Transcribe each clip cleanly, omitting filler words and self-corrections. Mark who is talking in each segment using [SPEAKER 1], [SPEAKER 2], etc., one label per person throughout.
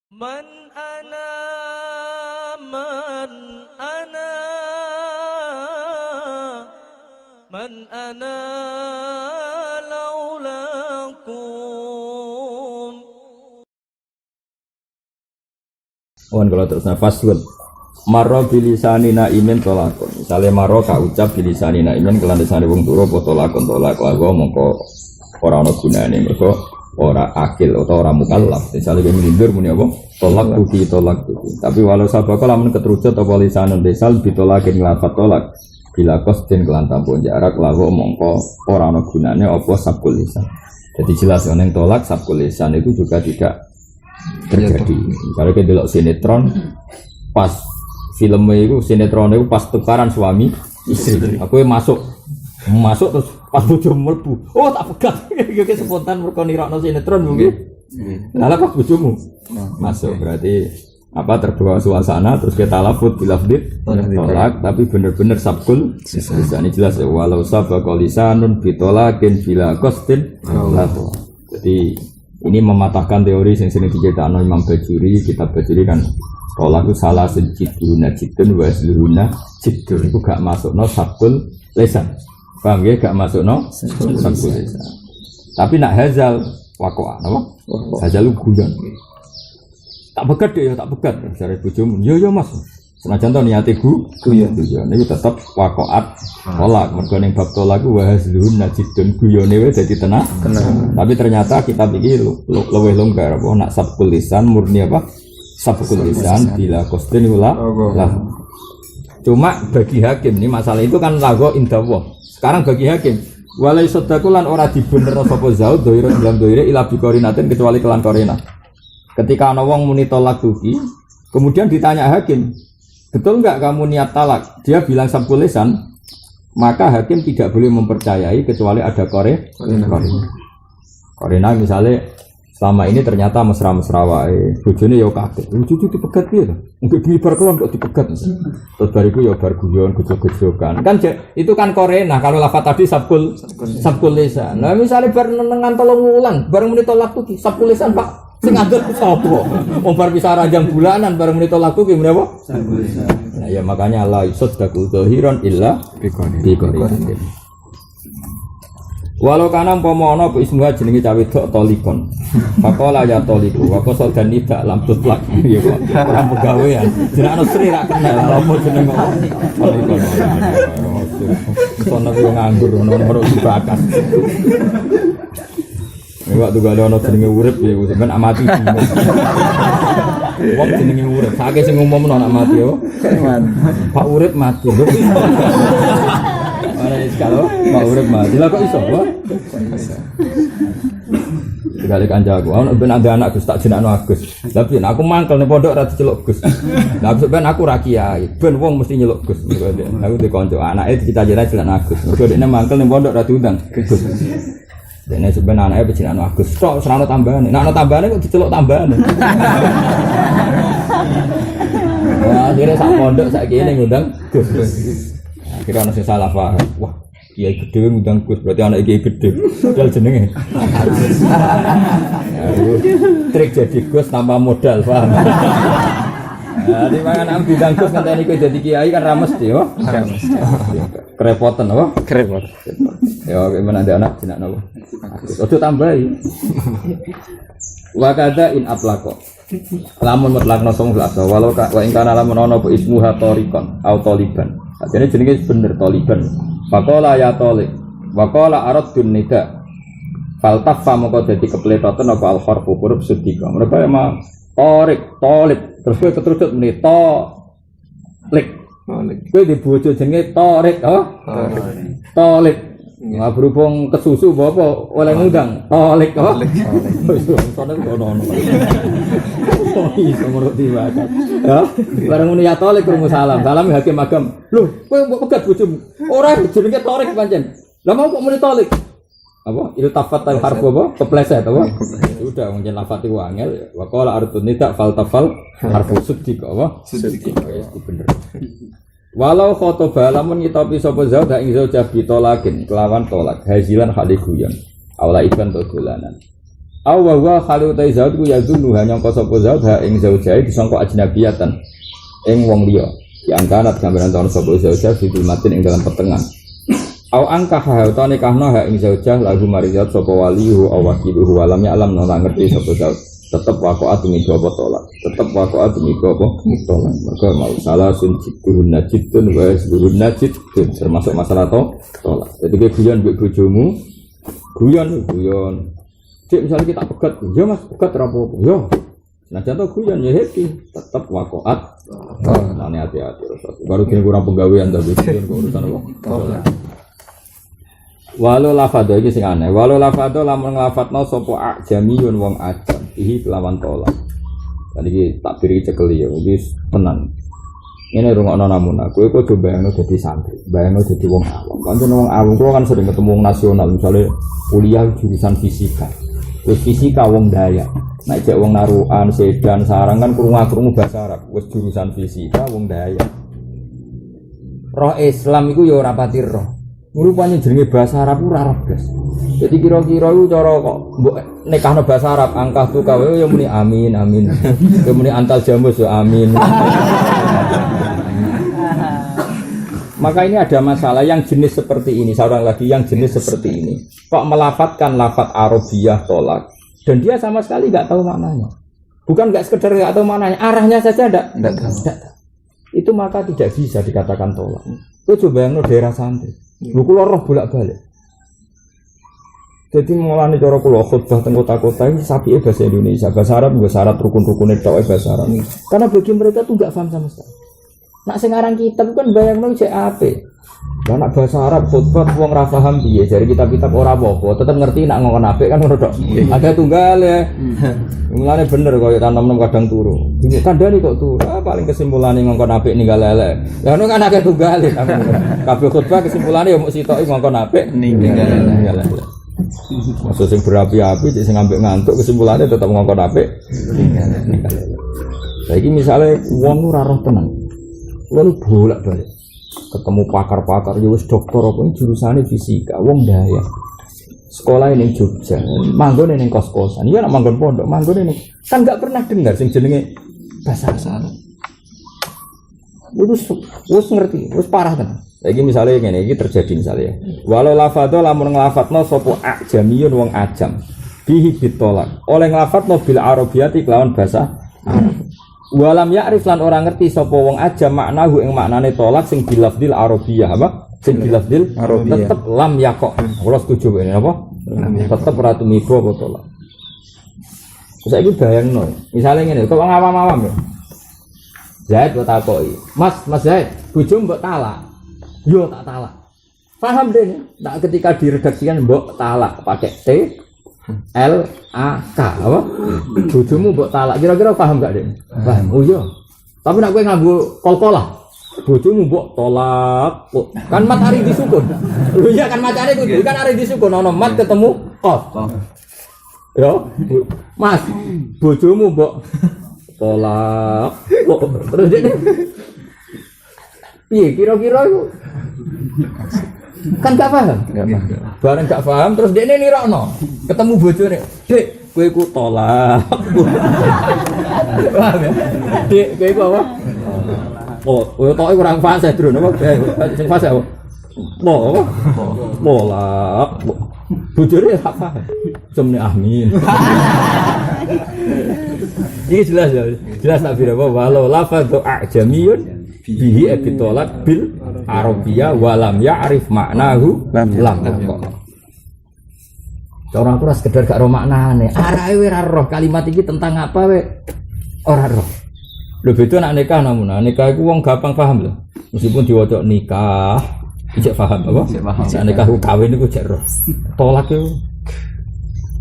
[SPEAKER 1] Man ana man ana man ana laulakum.
[SPEAKER 2] Kalau terus nafas marro bilisani naimin tolakon. Misalnya marro ka ucap bilisani naimin kelan desane wong turu apa tolakon tolak lagu mongko ora ana gunane mergo ora akil atau ora mukallaf. Misalnya ben lindur muni apa? Tolak tuki. Tapi walau sabaka lamun keterucut apa lisanun desal bitolakin nglafat tolak. Bila kosden kelan tampun jarak lagu mongko ora ana gunane apa sabkul lisan. Jadi jelas ning tolak sabkul lisan itu juga tidak terjadi. Misalnya kita delok sinetron pas filmnya itu sinetron itu pas tukaran suami istri. Aku masuk terus pas bojomu mlebu. Oh tak pegat. Iki spontan mergo nirakno sinetron mungkin. Lah pas bojomu masuk berarti apa terbawa suasana terus kita lafut bilafdit tolak tapi benar-benar sabkul lisan ini jelas ya walau sabaqa lisanun bitolakin bila qasdin lato. Jadi ini mematahkan teori yang sering diceritakan Imam Bajuri, kitab Bajuri kan tolak itu salah sejiduna jidun wa seluruhna jidun itu gak masuk no sabkul lisan. Paham ya? Gak masuk no sabkul lisan. Tapi nak hazal wakoa, apa? Hazal itu guyon. Tak pegat deh ya, tak pegat. Misalnya bojomu, yo mas. Senajan to niate guyon. Ini tetap wakoat tolak. Mergo ning bab tolak ku wa hazlun najidun guyone wis dadi tenang. Tapi ternyata kita pikir luwih longgar apa nak sabkul lisan murni apa? Sabkul lisan bila qasdin ulah. Cuma bagi hakim ini masalah itu kan lago indawah. Sekarang bagi hakim walai sodakulan ora dibenerno sapa zaud doiro dalam doire ila biqorinatin kecuali kelan korina. Ketika ana wong muni tolak tuki, kemudian ditanya hakim, betul enggak kamu niat talak? Dia bilang sabkul lisan, maka hakim tidak boleh mempercayai kecuali ada korina misalnya selama ini ternyata mesra-mesra wae, bojone ya kaget. Cucu dipegat piye to? Mungkin bengi bar kelon kok dipegat. Terus bariku ya bar guyon gejog-gejogan. Kan itu kan korena kalau lafaz tadi sabkul lisan. Nah misalnya bar nenengan 3 wulan, bareng muni tolak tuki, sabkul lisan Pak. Sing ngadeg sapa? Wong bar bisa ranjang bulanan bareng menit laku ki menapa? Nah ya makanya la yusaddaqu dhahiran illa biqorinatin. Walau kana umpama ana apa ismuha jenenge cawe dok tolikon. Faqala ya toliku wa qasadan tidak lam tutlak. Ya kok ora pegawean. Jenenge Sri ra kenal apa jeneng kok. Tolikon. Sono yo nganggur ono dibakas. Waktu gak ada orang jenenge urip ya, sampeyan amati. Wong jenenge urip, sakake sing umumno anak mati yo. Pak urip mati. Ora iso kalau Pak urip mati. Lah kok iso, Pak? Sekali kancaku, ana ben ada anak Gus tak jenakno Agus. Lah ben aku mangkel ning pondok ora diceluk Gus. Lah ben aku ra kiai, ben wong mesti nyeluk Gus. Aku dikonco anake dicita-cita jenakno Agus. Mergo dekne mangkel ning pondok ora diundang Gus. Dene sebenarnya anake pecinaan Agus tok serana tambahane. Nek ana tambahane kok diceluk tambahane. Wah, akhirnya sak pondok saiki ngundang Gus. Akhirnya ana sing salah paham. Wah, kiai gedhe ngundang Gus berarti anak kiai gedhe. Padahal jenenge. Trik jadi Gus tanpa modal, paham. Jadi mangan bidang Gus ngenteni kowe dadi kiai kan ra mesti yo. Kerepotan apa? Kerepotan. Ya gimana ada anak jenak napa? Ojo tambahi. Wa kada in atlaqo. Lamun mutlaqna song lasa walau wa ing kana lamun ana apa ismuha tariqan au taliban. Ajane jenenge bener taliban. Faqala ya taliq. Wa qala aradun nida. Faltaffa moko dadi kepletoten apa al harfu huruf sedika. Mereka emang tariq terus kowe keterucut meni lik. Kowe di bojo jenenge tariq apa? Tariq. Nggak berhubung kesusu bapak oleh ngundang tolik kok soalnya kono menurut dibaca ya bareng ini ya tolik rumus salam hakim agam loh kau mau pegat bojomu orang jenenge tolik pancen lah mau kok muni tolik apa itu tafat al harf apa kepleset apa udah mungkin lafati wangel wa qala artun nida fal tafal harfu siddiq apa siddiq itu bener. Walau khotoba lamun ngitopi sapa zaud ing zaujah bitolakin kelawan tolak hazilan khali guyon awla iban to dolanan Aw wa huwa khalu ta zaud ku yazunu hanya kok sapa zaud ha ing zaujai disangka ajnabiyatan ing wong liya ya angkanat gambaran tahun sapa zaujah fil matin ing dalam petengan aw angkah ha utawa nikahno ha ing zaujah lagu marizat sapa walihu aw wakiluhu walam ya alam ora ngerti sapa zaud tetep waqaat demi apa tolak tetep waqaat demi apa tolak maka mau salah sun jidun najidun wa jidun najidun termasuk masalah tolak jadi guyon mbek bojomu guyon cek misalnya kita pegat, ya mas pegat rapopo, ya. Nah contoh guyon ya happy, tetap wakoat. Mana hati-hati baru kini kurang penggawean tapi urusan apa? Walau lafado iki sing aneh, walau lafado lamun nglafatno sapa ajamiyun wong ajam, ihi lawan tolak. Tadi tak beri cekeli ya, iki tenan. Ini rungokno namun aku kok coba bayangno dadi santri, bayangno dadi wong awam. Pancen wong awam kok kan sering ketemu wong nasional misalnya kuliah jurusan fisika. Wis fisika wong Dayak. Nek jek wong Narukan, Sedan, Sarang kan krungu-krungu bahasa Arab. Wis jurusan fisika wong Dayak. Roh Islam iku ya ora pati roh. Rupane jenenge bahasa Arab ora blas. Jadi kira-kira iku cara kok mbok nekahno bahasa Arab angkah tu kawe ya muni amin amin. Ya muni antal jamus ya amin. Maka ini ada masalah yang jenis seperti ini, seorang lagi yang jenis seperti ini. Kok melafatkan lafat Arabiyah tolak dan dia sama sekali nggak tahu maknanya. Bukan nggak sekedar nggak tahu maknanya, arahnya saja tidak tahu. Itu maka tidak bisa dikatakan tolak. Itu coba yang daerah santri. Lu kula roh bolak-balik. Jadi mulane cara kula khutbah teng kota-kota ini sapike bahasa Indonesia, bahasa Arab juga syarat rukun-rukune tok bahasa Arab. Karena bagi mereka tuh enggak paham sama sekali. Nak sing aran kitab kan bayangno cek apik. Lah nak bahasa Arab khutbah wong ra paham piye, jare kitab-kitab ora apa-apa, tetep ngerti nak ngomong apik kan ngono tok. Ada tunggal ya. Mulane bener koyo tanam-tanam kadang turu. Ini kandhane kok turu. Paling kesimpulane ngongkon apik ninggal elek. Lah ngono kan akeh tunggal. Kabeh khutbah kesimpulane ya mung sitoki ngongkon apik ninggal elek. Maksud sing berapi-api sing ngambek ngantuk kesimpulannya tetap ngongkon apik. Saiki misale wong ora roh tenan. Wong bolak-balik ketemu pakar-pakar ya wis dokter apa jurusane fisika wong Dayak. Sekolah ini Jogja, manggon ning kos-kosan. Iya nak manggon pondok, manggon ini kan enggak pernah dengar sing jenenge bahasa Arab. Wis ngerti, wis parah tenan. Lagi misalnya ngene iki terjadi misalnya. Walau lafadho lamun nglafadzna sapa ajamiyun wong ajam. Bihi bitolak. Oleh nglafadzna bil arabiyati kelawan bahasa Arab. Walam ya'rif lan ora ngerti sapa wong ajam maknahu ing maknane tolak sing bilafdil arabiyah apa? Sing bilafdil arabiyah. Tetep lam yaqo. Kula setuju ini apa? Tetep ora tumiba apa tolak. Saiki bayangno, misale ngene, kok wong awam-awam ya. Zaid kok takoki. Mas Zaid, bojo mbok talak. Yo tak talak. Paham deh. Tak ketika diredaksikan mbok talak pakai T L A K apa? Bojomu mbok talak. Kira-kira paham enggak, Dek? Paham. Oh iya. Tapi nek kowe nganggo kol-kolah. Bojomu mbok tolak. Kan mat ari disukun. Lho iya kan macane kudu kan ari disukun ono mat ketemu qaf. Yo. Mas, bojomu mbok tolak. Terus Dek. Piye kira-kira itu kan gak paham. Bareng gak paham terus dekne nirokno. Ketemu bojone, "Dek, kowe iku tolak." Paham ya? Dek, kowe iku apa? Oh, kowe tok kurang fase, Bro. Napa? Sing fase apa? Apa? Tolak. Bojone gak paham. Semene amin. Iki jelas ya. Jelas tak bira apa walau lafadhu ajamiyun bihi ebitolak bil Arabiyah walam ya'rif maknahu lam yaqo. Orang ora sekedar gak roh maknane, arahe ora roh kalimat iki tentang apa we ora roh. Lho beda nak nikah namun nikah iku wong gampang paham lho. Meskipun diwaca nikah, ijek paham apa? Nek nikah kawin iku jek roh. Tolak itu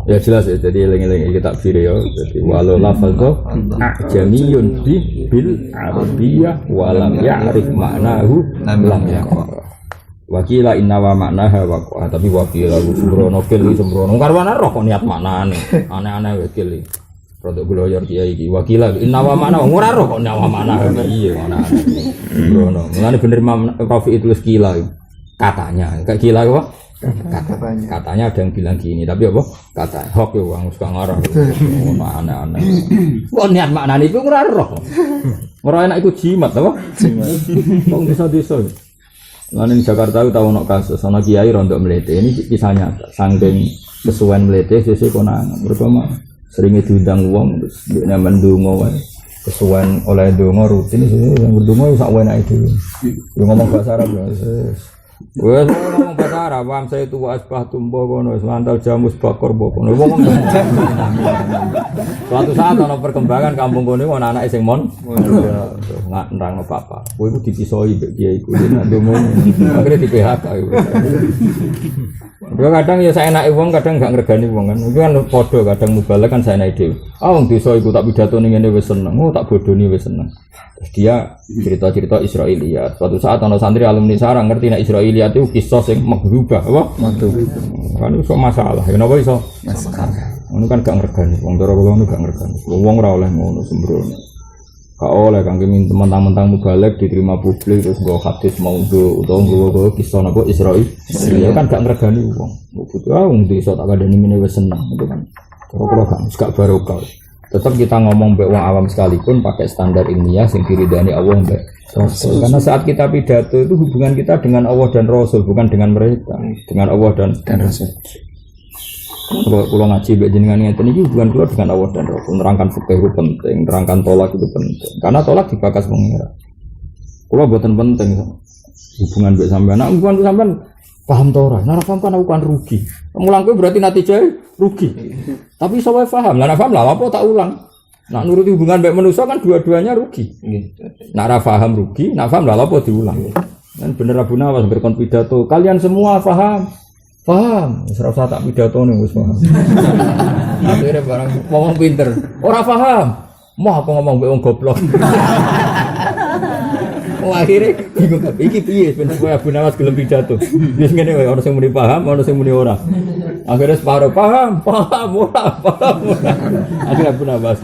[SPEAKER 2] ya jelas ya, jadi eling-eling kita video ya. Jadi walau lafadho ajamiyun bil arabiyah walam ya'rif maknahu lam yaqo. Wakila inna wa maknaha waqo. Tapi wakila sembrono kil sembrono karwana roh kok niat maknane. Aneh-aneh wakil. Produk gloyor kiai iki. Wakila inna wa makna ora roh kok nyawa makna. Iya ana. Sembrono. Mulane bener Imam Rafi itu kila katanya. Kayak kila apa? Katanya ada yang bilang gini, tapi apa? Kata hok ya wong suka ngarah. Aneh-aneh. Kok niat maknane iku ora roh. Ora enak iku jimat apa? Wong desa-desa. Lan ning Jakarta tau ono kasus ana kiai rondok mlete. Ini kisahnya saking kesuwen mlete sesuk konangan. Mergo sering diundang wong terus ndekne mendonga wae. Kesuwen oleh donga rutin yang berdonga sak wenake dhewe. Yo ngomong bahasa Arab ya. Wes ngomong bahasa Arab, paham saya itu wasbah tumbo kono, selantal jamus bakor kono. Ngomong. Suatu saat ana perkembangan kampung kono ana anake sing mon. Nggak nerangno apa-apa. Kowe iku dipisoi mbek kiai iku nek ndonga. Akhire di PHK iku. Ya kadang ya saenake wong, kadang enggak ngregani wong kan. Iku kan padha kadang mubalek kan saenake dhewe. Ah wong desa iku tak pidato ning ngene wis seneng. Oh tak bodoni wis seneng. Terus dia cerita-cerita Israiliyat. Suatu saat ana santri alumni sarang ngerti nek Israiliyat itu kisah sing maghrubah apa? Maghrubah. Kan iso masalah. Kenapa iso? Masalah. Ngono kan gak ngregani. Wong cara kula ngono gak ngregani. Wong ora oleh ngono sembrono. Gak oleh kangge mentang-mentang mubalek diterima publik terus nggo hadis maudhu utawa nggo kisah napa Israil. Ya kan gak ngregani wong. Butuh wong desa tak kandhani ngene wis seneng itu kan. Cara kula gak barokah. Tetap kita ngomong mbek wong awam sekalipun pakai standar ilmiah sing diridani Allah mbek Rasul. Karena saat kita pidato itu hubungan kita dengan Allah dan Rasul, bukan dengan mereka, dengan Allah dan Rasul. Kalau ngaji mbek jenengan ngeten iki hubungan kula dengan Allah dan Rasul. Nerangkan fikih itu penting, nerangkan tolak itu penting. Karena tolak dibakas pengira. Kula mboten penting hubungan mbek sampean. Nek hubungan sampean paham ta ora? Nek paham kan aku kan rugi. Mulang kowe berarti natijah rugi. Tapi saya paham, lah paham lah apa tak ulang. Nak nuruti hubungan baik manusia kan dua-duanya rugi. Nak ra paham rugi, nak paham lah apa diulang. Dan bener Abu Nawas berkon pidato, kalian semua paham. Paham, ora usah tak pidato ning wis paham. Akhire barang ngomong pinter, ora paham. Mau apa ngomong mbek wong goblok. Oh akhirnya bingung iki piye ben kowe Abu Nawas gelem pidato. Wis ngene wae ono sing muni paham, ono sing muni ora. Akhirnya separuh paham. Akhirnya Abu Nawas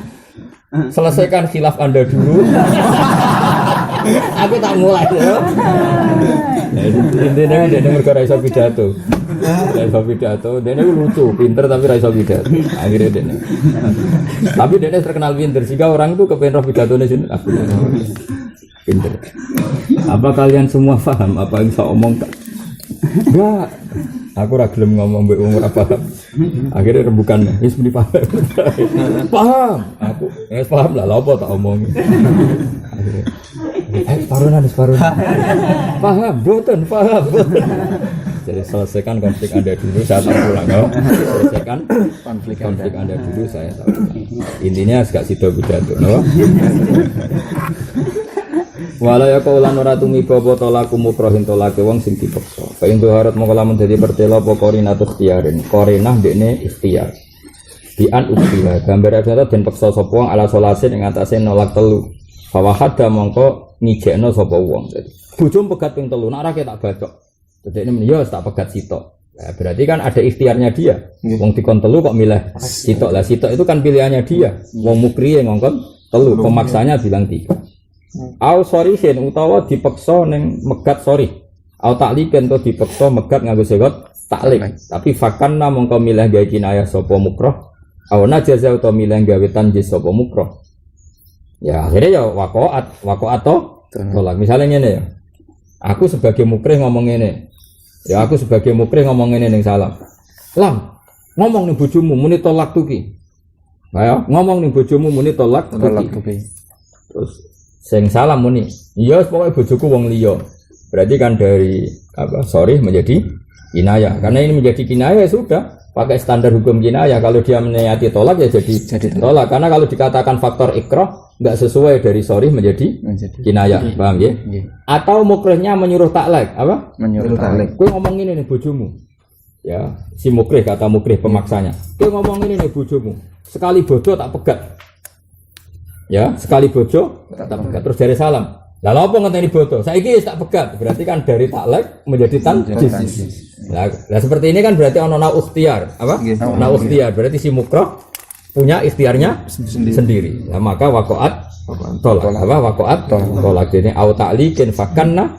[SPEAKER 2] selesaikan khilaf Anda dulu. Aku tak mulai ya. Intinya dia mergo ra iso pidato. Ra iso pidato, dene lucu, pinter tapi ra iso pidato. Akhirnya dene. Tapi dene terkenal pinter sehingga orang itu kepengen roh pidatone sini. Pinter. Apa kalian semua paham apa yang saya omong? Enggak. Aku ora gelem ngomong mbek wong ora paham. Akhirnya rembukan wis muni paham. Paham. Aku wis paham lah lha apa tak omongi. Akhirnya separuhan. Paham, boten paham. Jadi selesaikan konflik Anda dulu, saya tak pulang. Selesaikan konflik Anda dulu, saya tak pulang. Intinya agak sido pidato, no? Wala ya kaulan ora tumiba apa talaku mukrahin talake wong sing dipaksa. Fa in harat mongko lamun dadi pertela apa korina ikhtiarin. Korinah dekne ikhtiar. Bi an uktiha gambar ada den paksa sapa wong ala solasin ing atase nolak telu. Fa wahada mongko ngijekno sapa wong. Bojo pegat ping telu, nek ora tak bacok. Dadekne men ya tak pegat sitok. Nah, berarti kan ada ikhtiarnya dia. Wong dikon telu kok milih sitok. Lah sitok itu kan pilihannya dia. Wong mukriye ngongkon telu, pemaksanya bilang 3. Au sorihin utawa dipeksa ning megat sorry. Au takliken to dipeksa megat nganggo segot taklik. Tapi fakanna mongko milih gawe kinayah sapa mukroh. Au najaza utawa milih gawe tanjis sapa mukroh. Ya akhirnya ya waqa'at to tolak. Misalnya ngene ya. Aku sebagai mukrih ngomong ngene. Ya aku sebagai mukrih ngomong ngene ning salam. Lam, ngomong ning bojomu muni tolak tuki. Ayo ngomong ning bojomu muni tolak tuki. Terus sing salam muni, iya pokoknya bojoku wong liya. Berarti kan dari sorry menjadi kinayah. Karena ini menjadi kinayah ya sudah pakai standar hukum kinayah. Kalau dia meniati tolak ya jadi tolak. Karena kalau dikatakan faktor ikrah enggak sesuai dari sorry menjadi kinayah. Paham ya? Atau mukrihnya menyuruh taklek, apa? Menyuruh taklek. Kowe ngomong ini nih bojomu. Ya, si mukrih kata mukrih pemaksanya. Kowe ngomong ini nih bojomu. Sekali bodoh tak pegat. Ya, sekali bojo tak pegat terus dari salam. Lah apa ngenteni bodo? Saiki tak pegat. Berarti kan dari taklek menjadi tanjis. Lah seperti ini kan berarti ana ikhtiar, apa? Ana ikhtiar. Berarti si mukrah punya ikhtiarnya sendiri. Nah, maka waqa'at tolak. Apa waqa'at tolak ini au ta'likin fakanna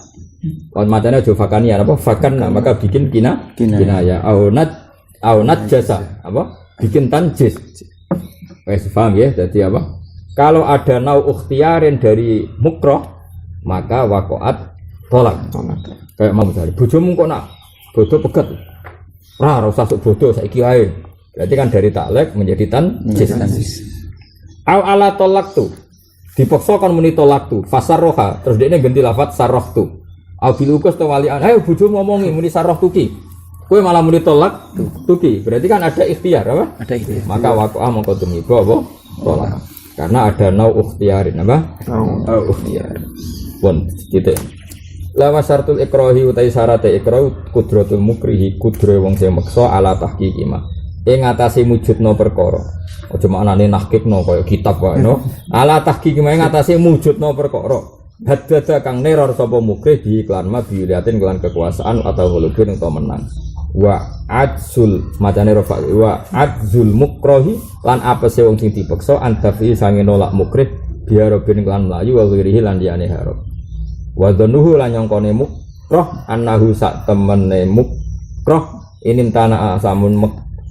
[SPEAKER 2] Kalau macamnya aja fakania apa fakan maka bikin kinaya aunat jasa apa bikin tanjis. Wes paham ya? Jadi apa? Kalau ada nau ukhtiarin dari mukroh maka wakoat tolak. Kayak mau cari bojomu kok nak bodoh pegat. Ora usah sok bodoh saiki ae. Berarti kan dari taklek menjadi tanjis. Au ala tolak tu. Dipaksa kon muni tolak tu. Fasarroha. Terus dia ganti lafaz sarroh tu. Au bilukus to walian. Ayo bojomu ngomongi muni sarroh tuki. Kowe malah muni tolak tuki. Berarti kan ada ikhtiar apa? Ada ikhtiar. Maka waqa'ah mongko tumiba apa? Tolak. Karena ada nau ukhtiarin apa? Nau ukhtiar. Pun titik. Lawa syartul ikrahi utai syarate ikrah kudratul mukrihi kudre wong sing meksa ala tahqiqi ma. Ing ngatasi mujudna perkara. Aja maknane nahqiqno kaya kitab wae no. Ala tahqiqi ma ing ngatasi mujudna perkara. Haddada kang neror sapa mukrih di iklan ma biuliatin kelan kekuasaan atau hulubin utawa menang. Wa adzul macane rafa wa adzul mukrahi lan apese wong sing dipeksa antafi sange nolak mukrih biar ben kelan mlayu wa wirihi lan liyane harap. Wa dhanuhu lan nyongkone mukroh annahu sak temene mukroh inin tanah samun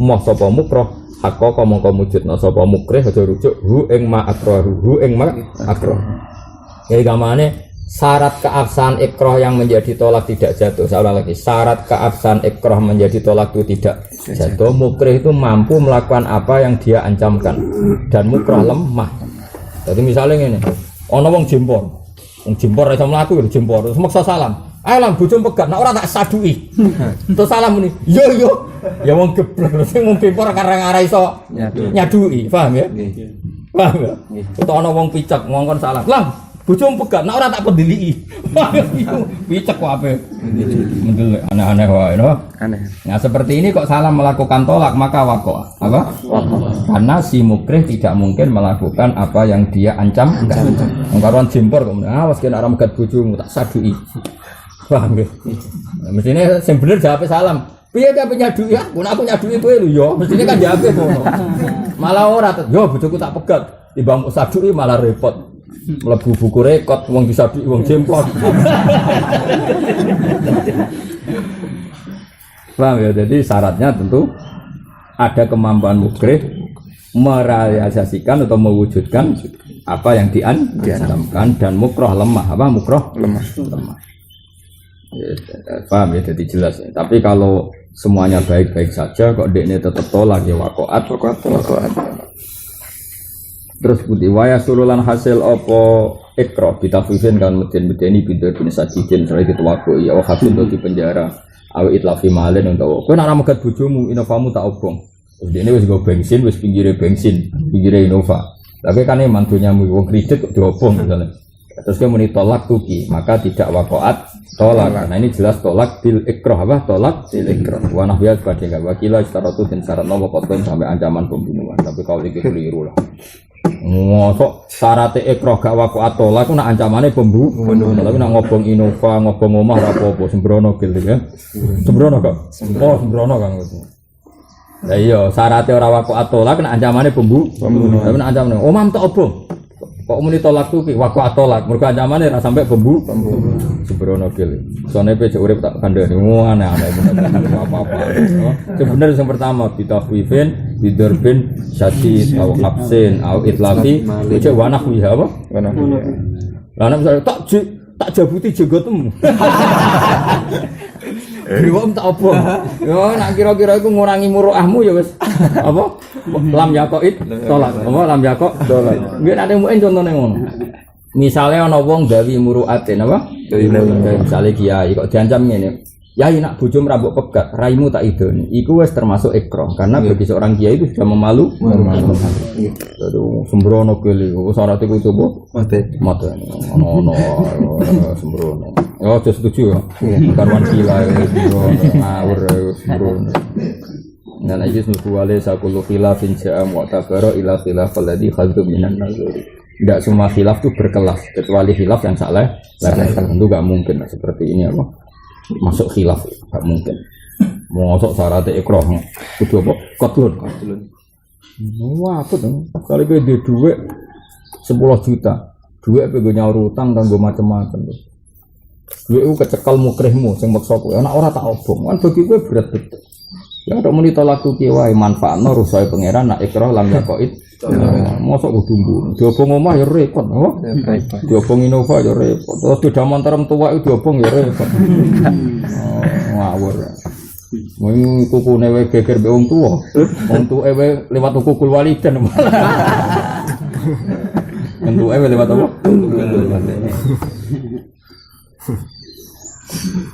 [SPEAKER 2] moh sapa mukroh hakka mongko mujudna sapa mukrih aja rujuk hu ing ma akrahu ing ma akrah. Jadi gamane syarat keabsahan ikrah yang menjadi tolak tidak jatuh. Saya ulang lagi, syarat keabsahan ikrah menjadi tolak itu tidak jatuh. Mukrih itu mampu melakukan apa yang dia ancamkan dan mukrah lemah. Jadi misalnya ini, ono wong jimpor. Wong jimpor iso mlaku lho jimpor, terus maksa salam. Ayo lah bojom pegat, nek ora tak sadui. Terus salam muni, yo. Ya wong geblek terus wong jimpor karang ora iso nyadui, paham ya? Paham ya? Utawa ana wong picek ngongkon salam. Lah, bojom pegat, nek ora tak pediliki. Picek kok ape? Mendelek aneh-aneh wae, no? Aneh. Nah, seperti ini kok salam melakukan tolak maka waqo. Apa? Karena si mukrih tidak mungkin melakukan apa yang dia ancam. Engkaruan jimpor kok awas kena ora megat bojomu tak sadui. Paham ya? Mestine sing bener jawab salam. Piye ta penyadui aku? Nek aku nyadui kowe lho ya, mestine kan jawab ngono. Malah ora yo bojoku tak pegat, timbang sadui malah repot. Mlebu buku rekod wong disadui wong jimpor. Paham ya? Jadi syaratnya tentu ada kemampuan mukrih merealisasikan atau mewujudkan apa yang diancamkan dan mukroh lemah. Apa mukroh lemah. Ya, paham ya, jadi jelas ya. Tapi kalau semuanya baik-baik saja kok dekne tetap tolak ya waqaat. Terus putih waya sululan hasil opo ikrah ditafifin kan meden-medeni pintu bin sajidin sare ditwaku ya hasil di penjara awe itlafi malen utawa kowe nek megat bojomu inovamu tak obong. Terus dene wis go bensin wis pinggire Innova. Tapi kan mantunya wong kredit kok diobong misalnya. Terus dia muni tolak tuki, maka tidak waqaat tolak. Nah ini jelas tolak bil ikrah apa? Tolak bil ikrah. Wa nahwiya sebagai enggak wakila syaratu dan syarat nomor koton sampai ancaman pembunuhan. Tapi kalau iki keliru lah. Ngosok syarat ikrah gak waqaat tolak ku nak ancamane pembunuhan. Tapi nak ngobong Innova, ngobong omah ora apa-apa sembrono gil ya. Sembrono kok. Oh sembrono Kang. Lah iya syaratnya ora waqaat tolak nak ancamane pembunuhan. Tapi nak ancamane omah tak obong. Kok muni tolak tuh waqaat tolak mergo ancamane ora sampai pembunuhan. Sembrono gil. Sone pe urip tak kandhani aneh-aneh apa-apa. Sebenarnya yang pertama bitafwifin bidurbin syadid au habsin au itlafi itu wanah wiha apa? Wanah. Lah nek misale tak jabuti jenggotmu. Wong tak apa? Yo nak kira-kira iku ngurangi muruahmu ya wis apa? Lam yaqait tolak. Apa lam yaqo tolak. Nggih nek muen contone ngono. Misale ana wong gawi muruatin apa? Misale kiai kok diancam ngene. Yai nak bojomu rambut pegat, raimu tak idoni. Iku wis termasuk ikrah karena bagi seorang kiai itu sudah memalukan. Aduh, sembrono kali. Syarat iku coba mate. Ono sembrono. Yo setuju ya. Karwan gila ngawur sembrono. Dan ajis nuwale sakulu khilafin ja'a mu'tabara ila khilaf alladhi khadhu minan nazari. Tidak semua khilaf itu berkelas kecuali khilaf yang salah. Tentu enggak mungkin seperti ini apa? Masuk khilaf enggak mungkin. Mau masuk syarat ikrah kudu apa? Qatlun. Wah, apa tuh? Kali kowe duwe dhuwit 10 juta. Dhuwit kowe nyaur utang kanggo macam-macam tuh. Duwe kecekel mukrihmu sing maksa kowe. Nek ora tak obong, kan bagi kowe berat betul. Ya tok muni tolak tuki wae manfaatno rusae pangeran nak ikrah lam yaqid. Mosok kudu mbuh. Diobong omah ya repot, apa? Repot. Diobong Innova ya repot. Terus beda montor tuwa iku diobong ya repot. Ngawur. Mung kukune wae geger mbek wong tuwa. Wong tuwa wae lewat kukul walidan. Wong tuwa wae lewat apa?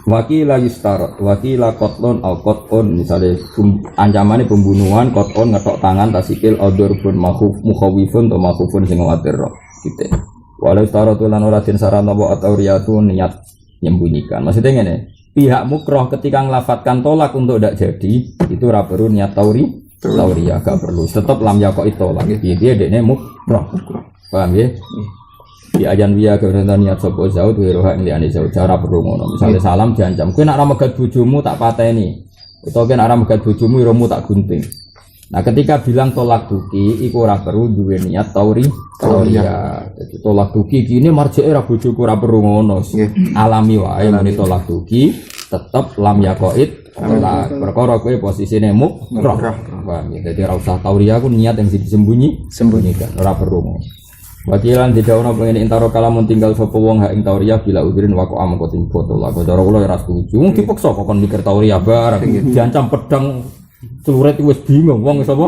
[SPEAKER 2] Wakila yustarot, wakila kotlon al koton, misalnya ancamannya pembunuhan, koton ngetok tangan, tasikil, odor pun mukhawifun atau makhufun sing khawatir roh, gitu. Walau yustarot ulan oratin sarana wa atau riyatu niat menyembunyikan. Maksudnya ini, pihak mukroh ketika ngelafatkan tolak untuk tidak jadi, itu raperu niat tauriyah, gak perlu. Tetap lam yakok itu lagi, dia dekne mukroh, paham ya? Di ajan biya kebenaran niat sopo zaud wiroha yang liane zaud cara perlu ngono. Misalnya salam diancam, kowe nak ra megat bojomu tak pateni. Utawa kowe nak ra megat bojomu iromu tak gunting. Nah, ketika bilang tolak tuki iku ora perlu duwe niat tauriyah. Jadi tolak tuki kene marjeke ra bojoku ora perlu ngono. Alami wae muni tolak tuki tetep lam yaqid tolak. Perkara kowe posisine mukrah. Paham ya? Jadi ora usah tauriyah ku niat yang sembunyikan. Ora perlu ngono. Wakilan tidak ono pengen intaro kalamun tinggal sapa wong hak ing tauriyah bila udirin waqo am kotin botol lah. Cara kula ora setuju. Wong dipaksa kok kon mikir tauriyah barang diancam pedang celurit wis bingung wong sapa?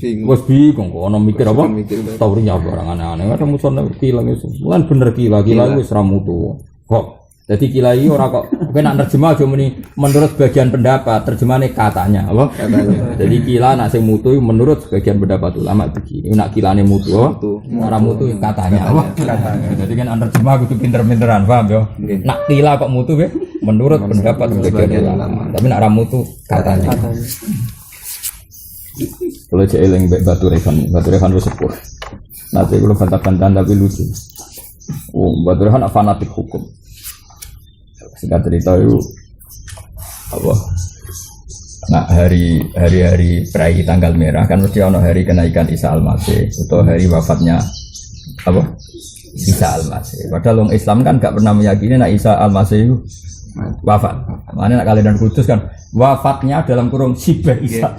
[SPEAKER 2] Bingung. Wis bingung kok ono mikir apa? Tauriyah barang aneh-aneh. Ada muson kila wis. Lan bener kila wis ra mutu. Kok jadi kila iki ora kok kowe nak nerjemah aja muni menurut bagian pendapat, terjemahane katanya, apa? Jadi kila nak sing mutu menurut sebagian pendapat ulama begini. Nak kilane mutu, ora mutu katanya, apa? Katanya. Jadi kan nerjemah kudu pinter-pinteran, paham yo? Nak kila kok mutu we menurut pendapat sebagian ulama. Tapi nak ora mutu katanya. Kalau cek eling Batu Rehan wis sepuh. Nanti kalau bantah-bantahan tapi lucu. Oh, Batu Rehan fanatik hukum. Singkat cerita itu apa? Nah hari perayaan tanggal merah kan mesti ono hari kenaikan Isa Al-Masih atau hari wafatnya apa? Isa Al-Masih. Padahal orang Islam kan gak pernah meyakini nak Isa Al-Masih itu wafat. Makanya nak kalender kudus kan wafatnya dalam kurung sibah Isa.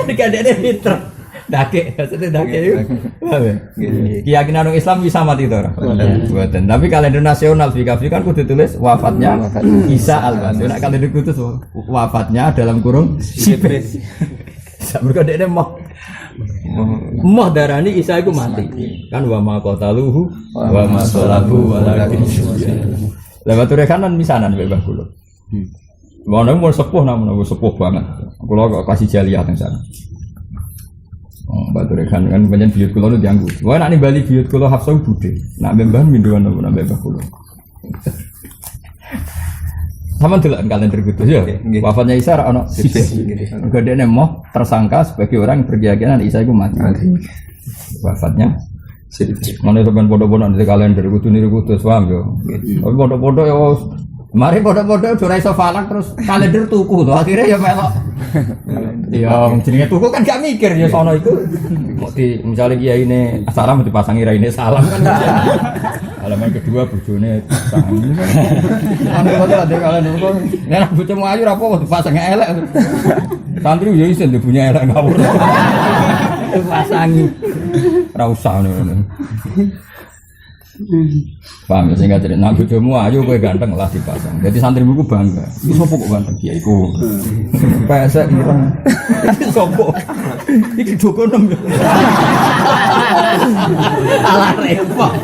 [SPEAKER 2] Dikadek pinter. Dake, maksudnya dake itu. Keyakinan orang Islam bisa mati itu orang. Buatan. Tapi kalender nasional Fikafi kan kudu tulis wafatnya Isa Al-Masih. Nak kalender khusus wafatnya dalam kurung sibah. Mereka dia mau darani Isa itu mati. Kan wa ma qataluhu wa ma salabu walakin lewat rekanan misanan bebas kulo. Mana mau sepuh namun sepuh banget. Kulo kok kasih jaliah yang sana. Batu rekan kan banyak biut kulo itu dianggu. Wah nak ni balik biut kulo hafsah bude. Nak bembahan minduan apa nak bebas kulo. Sama tu lah kalender kudus ya. Wafatnya Isa anak sisi. Kemudian mau tersangka sebagai orang yang berkeyakinan Isa itu mati. Wafatnya. Mana sebenarnya bodoh-bodoh di kalender kudus ni kudus paham yo. Tapi bodoh-bodoh ya. Mari bodoh-bodoh sudah iso falak terus kalender tuku tuh akhirnya ya melok. Ya jenenge tuku kan gak mikir ya sono itu. Kok di misalnya kiai ini salam dipasangi raine salam kan. Alaman kedua bojone pasang. Ane kok ada kalender kok nek bojomu ayu ra apa dipasang elek. Santri ya iso punya elek ngawur. Pasangi. Ra usah ngono. Paham ya sehingga cerita nak bojomu ayo kowe ganteng lah dipasang. Jadi santri buku bangga. Iki sapa kok ganteng ya iku. Pesek ireng. Iki sapa? Iki dokonem. Alah repot.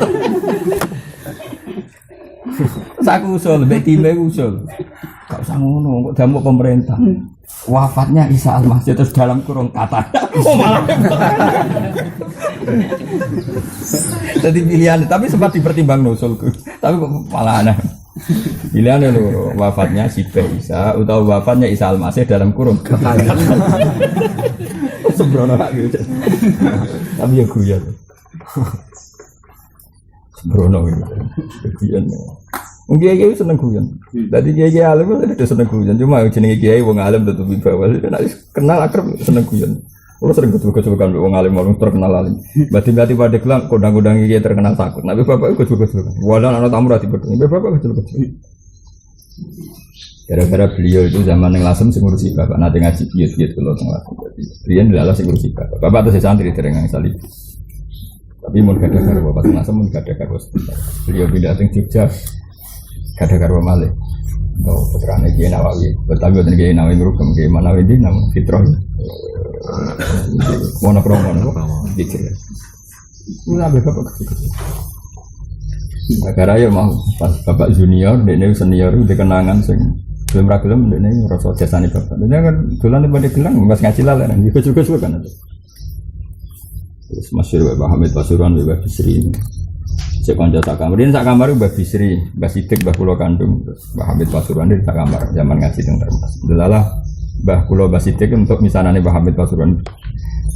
[SPEAKER 2] Saku usul, mbek time usul. Gak usah ngono, kok damuk pemerintah. Wafatnya Isa Al-Masih terus dalam kurung kata. Oh malah. Jadi pilihan, tapi sempat dipertimbang nusulku. Tapi malah aneh. Pilihannya lho, wafatnya Sibah Isa atau wafatnya Isa Al-Masih dalam kurung kata. Sembrono lak gitu. Tapi ya guyon. Sembrono gitu. Guyon. Kiai seneng guyon. Dadi kiai alim itu seneng guyon. Cuma jenenge kiai wong alim tetep bawah. Nek kenal akrab seneng guyon. Kalau sering ketemu-ketemu wong alim wong terkenal alim. Berarti pada gelang kodang-kodang iki terkenal takut. Tapi bapak ketemu-ketemu. Walau anak tamu rati betul. Bapak ketemu-ketemu. Gara-gara beliau itu zaman yang lasem sing ngurusi bapak nanti ngaji biut-biut kalau teng lasem. Riyen adalah sing ngurusi bapak. Bapak terus santri dereng salib. Tapi mun kada karo bapak teng lasem mun kada karo. Beliau pindah teng Jogja. Kada karo malih. Oh, putrane Kiai Nawawi. Tapi boten Kiai Nawawi ngrukem Kiai Nawawi di nama Fitrah. Monokromo dikir. Ora bapak kecil. Gara-gara ya mau pas bapak junior, dekne senior itu kenangan sing belum ragilem dekne rasa jasane bapak. Dekne kan dolan pada gelang Mas ngaji lalen juga kan. Terus masyhur Bapak Hamid Pasuruan Bapak Bisri. Cek kanca sak kamar. Ini sak kamar Mbah Bisri, Mbah Sidik, Mbah kula kandung, terus Mbah Hamid Pasuruan di sak kamar zaman ngaji teng Termas. Delalah Mbah kula Mbah Sidik untuk misanane Mbah Hamid Pasuruan.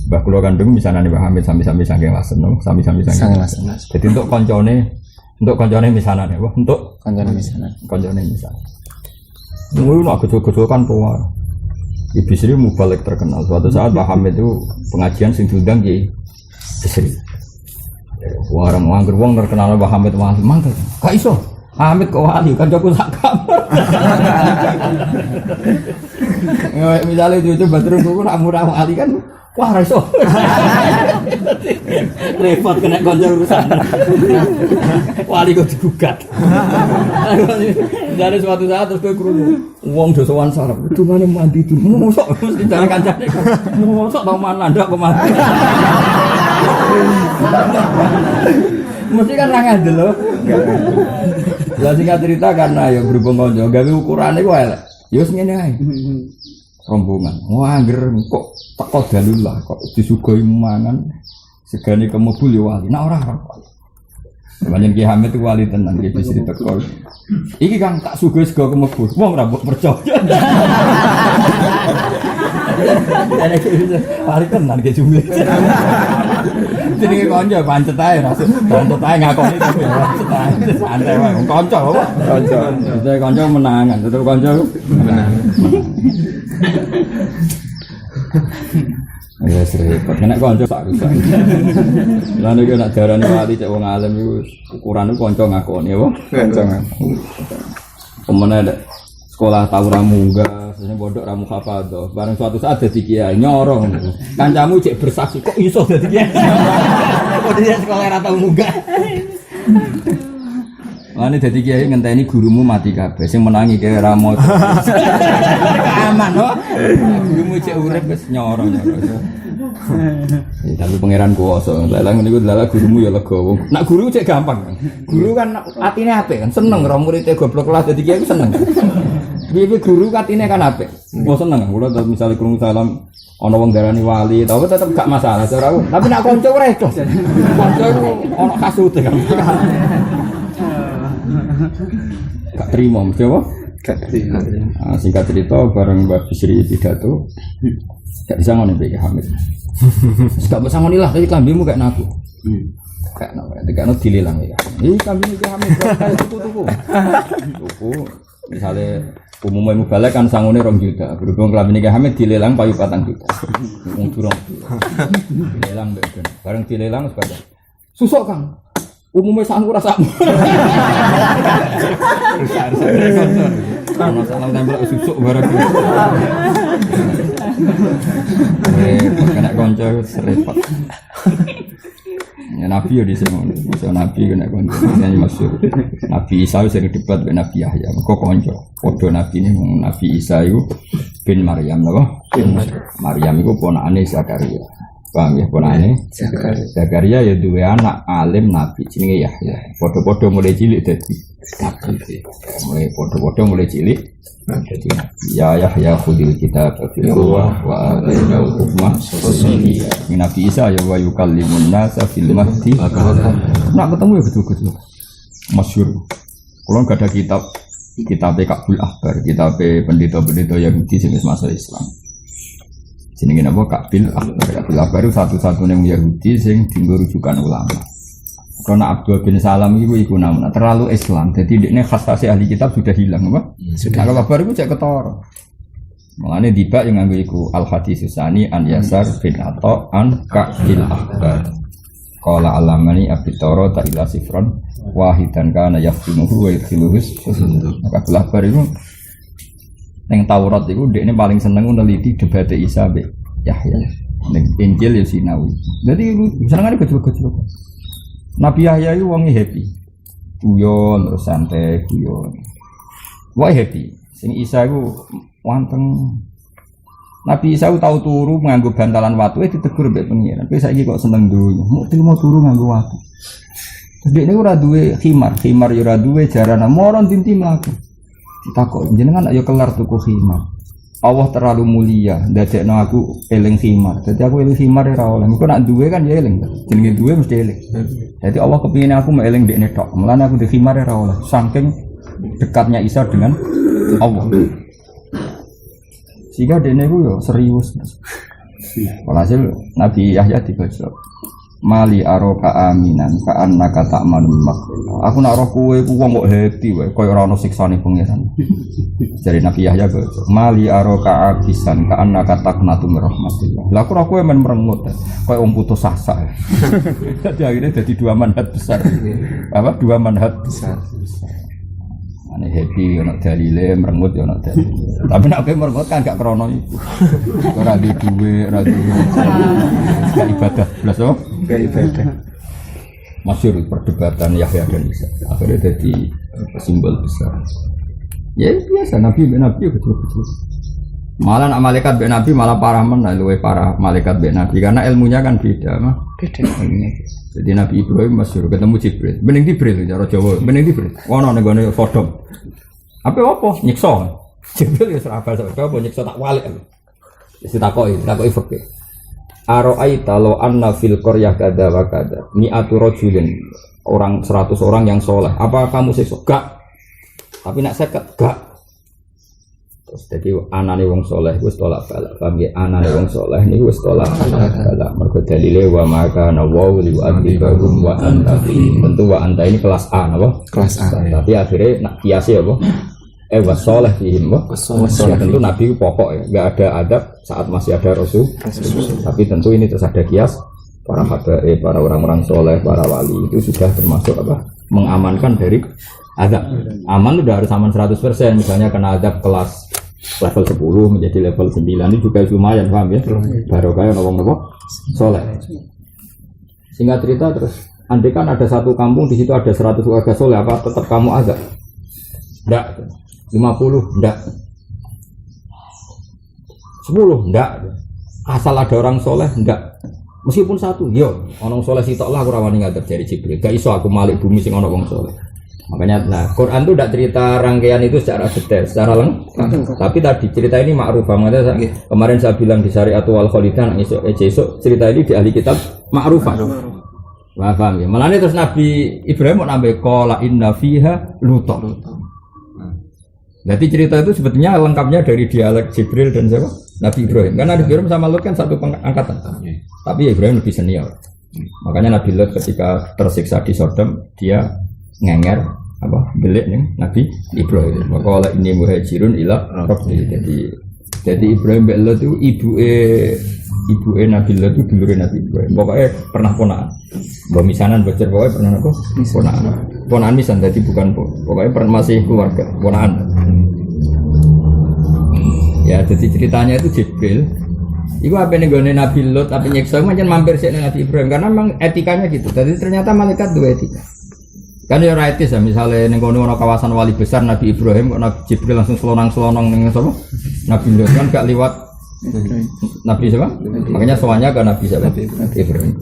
[SPEAKER 2] Mbah kula kandung misanane Mbah Hamid sami-sami saking lasem, sami-sami saking lasem. Jadi untuk koncone misanane, wah untuk koncone misanane. Mulu nak gejol-gejol kan tua. Ibu Sri mubalik terkenal. Suatu saat Mbah Hamid itu pengajian sing diundang Ki Sri. Warang wangger wong terkenal Mbah Hamid wali mangkel. Gak iso. Hamid kok wali kan joko sak kamar. Misalnya itu Badrun kuwi nak murah wali kan wah ra iso. Repot kena kanca urusan. Wali kok digugat. Dari suatu saat terus kowe krungu wong do sowan sarep. Dungane mandi itu. Mosok mesti jalan kancane. Mosok tau mana ndak kok mati. Mesti kan ra ngandel lho. Lah singkat cerita karena ya berhubung kanca gawe ukurane ku elek. Ya wis ngene ae. Rombongan. Wah, angger kok teko dalullah kok disugoi mangan segane kemebul ya wali. Nah ora. Banyak Ki Hamid itu wali tenan Ki Bisri teko. Iki kan tak sugoi sego kemebul. Wong ora mbok percaya. Ana wali tenan Ki jumlah. Jenenge kanca pancet ae rasuk. Pancet ae ngakoni to ya. Santai wae. Kanca apa? Kanca. Dadi kanca menangan, tetep kanca menangan. Ya repot, kena kanca sak rusak. Lan iki nek darane wali cek wong alim iku ukurane kanca ngakoni apa? Kanca ngakoni. Pemene nek sekolah tau ra munggah, sesuk pondok ra mukhafadzah. Bareng suatu saat dadi kiai nyorong. Kancamu cek bersaksi kok iso dadi kiai. Kok dia sekolah ra tau munggah. Lane dadi kiai ngenteni gurumu mati kabeh sing menangi kaya ra moco. Aman kok. Gurumu cek urip wis nyorong. Tapi pangeran kuwasa. Lah ngene iku lala gurumu ya lega wong. Nak guru cek gampang. Guru kan atine apik kan seneng ro muridé goblok kelas dadi kiai ku seneng. Piye guru atine kan apik. Kok seneng. Kula misale krungu salam ana wong darani wali, tapi tetep gak masalah cara aku. Tapi nak kanca ora ikhlas. Kanca iku ana kasute kan. Gak terima mesti apa? Gak terima. Nah, singkat cerita bareng Mbak Bisri pidato gak bisa ngono Mbak Hamid. Gak bisa ngono lah, tapi klambimu kayak naku. Kayak naku, tekan dilelang ya. Ih klambimu Mbak Hamid kayak tuku-tuku. Tuku misalnya umumnya mubalek kan sangune 2 juta. Berhubung klambine Mbak Hamid dilelang payu 4 juta. Wong durung. Dilelang Mbak. Bareng dilelang sepeda. Susuk Kang. Umumnya sanggup rasa masalah nempel susuk barang kena konco serempet ya Nabi ya disini so Nabi kena konco ini maksud Nabi Isa sering debat dengan Nabi Yahya kok konco podo Nabi ini Nabi Isa itu bin Maryam Maryam itu ponakane Zakaria. Paham ya ponane Zakaria ya duwe anak alim nabi jenenge Yahya. Padha-padha mulai cilik dadi nabi. Mulai padha-padha mulai cilik dadi nabi. Ya Yahya khudil kitab fil ruwah wa atainahu hukma sabiyya. Nabi Isa ya wa yukallimun nasa fil mahdi. Nak ketemu ya betul-betul. Masyhur. Kalau enggak ada kitab Kabul Ahbar, kitab pendeta-pendeta Yahudi sing masuk Islam. Jenenge napa Kabil Akbar itu satu-satunya Yahudi sing dienggo rujukan ulama. Karena Abdul bin Salam iku namanya terlalu Islam. Jadi dekne khas-khas ahli kitab sudah hilang apa? Sudah. Kalau Akbar iku cek ketara. Mulane tiba yang nganggo iku al hadis susani an yasar bin ato an ka'il akbar. Qala alamani abitoro ta ila sifron wahidan kana yaftinuhu wa yadkhiluhus. Maka akbar itu ning Taurat iku ndekne paling seneng neliti debate Isa be Yahya. Ning Injil ya sinau. Dadi senengane gejol-gejol. Nabi Yahya itu wonge happy. Guyon terus santai guyon. Wae happy. Sing Isa iku wanteng. Nabi Isa tahu turu nganggo bantalan watu ditegur mbek pengiran. Kowe saiki kok seneng donya. Mau turu nganggo watu. Terus dekne ora duwe khimar ya ora duwe jarana moron tinti mlaku. Takok jenengan ayo kelar tuku khimar. Allah terlalu mulia, ndadekno aku eling khimar. Dadi aku eling khimar ora oleh. Engko nak duwe kan ya eling. Jenenge duwe mesti eling. Jadi Allah kepingin aku eling dekne tok. Mulane aku di khimar ora oleh. Saking dekatnya Isa dengan Allah. Sehingga dekne ku yo serius. Walhasil Nabi Yahya dibaca. Mali aroka aminan ka annaka ta'manu makhluk. Aku nak roh kowe ku wong kok happy wae, koyo ora ono siksane pangeran. Dari Nabi Yahya baca. Mali aroka abisan ka annaka taqnatu min rahmatillah. Lah aku roh kowe men merengut koyo wong putus asa. Jadi akhirnya jadi dua manhaj besar. Apa? Dua manhaj besar. Ane happy ono dalile merengut ya ono dalile. Tapi nek kowe merengut kan gak krono iku. Ora di duwe, ora di ibadah blas oh. Gak ibadah. Masyhur perdebatan Yahya dan Isa. Akhirnya jadi simbol besar. Ya biasa Nabi betul-betul. Malah nak malaikat be Nabi malah parah men, luwih parah malaikat be Nabi karena ilmunya kan beda mah. Beda. Jadi Nabi Ibrahim masyhur ketemu Jibril. Bening Jibril cara Jawa, bening Jibril. Ono ning gone Sodom. Apa nyiksa. Jibril ya serabal apa nyiksa tak walik. Wis takoki fakir. Aro'aita lo anna fil qaryah kada wa kada mi'atu rajulin orang 100 orang yang soleh. Apa kamu siksa? Gak. Tapi nak 50 gak. Terus jadi anane wong soleh wis tolak balak. Paham ya? Anane wong soleh niku wis tolak balak. Mergo dalile wa maka nawu li adibahum wa anta. Tentu wa anta ini kelas A napa? Kelas A. Tapi akhirnya nak kiasi apa? Wasoleh fihim wasoleh tentu Nabi pokok ya, nggak ada adab saat masih ada Rasul. Tapi tentu ini terus ada kias para habaib, para orang-orang soleh, para wali itu sudah termasuk apa? Mengamankan dari adab. Aman udah harus aman 100%. Misalnya kena adab kelas level 10 menjadi level 9 ini juga lumayan, paham ya? Baru kayak ngomong soleh. Singkat cerita terus, andai kan ada satu kampung di situ ada 100 warga soleh, apa tetap kamu adab? Enggak. 50 enggak, 10 enggak, asal ada orang soleh enggak, meskipun satu, yo orang soleh sitok lah aku rawani ngadep dari Jibril, gak iso aku malik bumi sing ono wong soleh. Makanya, nah Quran itu tidak cerita rangkaian itu secara detail, secara lengkap. Tapi tadi cerita ini ma'rufah. Kemarin saya bilang di Syariatul Wal Khalidan, esok cerita ini di ahli kitab ma'rufah. Paham ya? Malah terus Nabi Ibrahim mau nambah qala inna fiha luta. Jadi cerita itu sebetulnya lengkapnya dari dialek Jibril dan siapa? Nabi Ibrahim. Karena Nabi Ibrahim sama Lot kan satu angkatan. Tapi Ibrahim lebih senior. Makanya Nabi Lot ketika tersiksa di Sodom, dia ngenger apa? Belik nih Nabi Ibrahim. Maka oleh ini muhajirun ila Rabbi. Jadi Ibrahim bin Lot itu ibu Nabi Lot itu dulure Nabi Ibrahim. Pokoknya pernah ponaan. Mbak misanan bocor pokoknya pernah apa? Ponaan. Ponaan misan jadi bukan pokoknya pernah masih keluarga ponaan. Ya jadi ceritanya itu Jibril. Iku apa nih gone Nabi Lot tapi nyeksa macam mampir sih Nabi Ibrahim karena memang etikanya gitu. Jadi ternyata malaikat dua etika. Kan ya etis ya misalnya nih gone ono kawasan wali besar Nabi Ibrahim kok Nabi Jibril langsung selonang ning sapa? Nabi Lot kan gak liwat Nabi siapa? Makanya soalnya ke Nabi siapa? Ibrahim.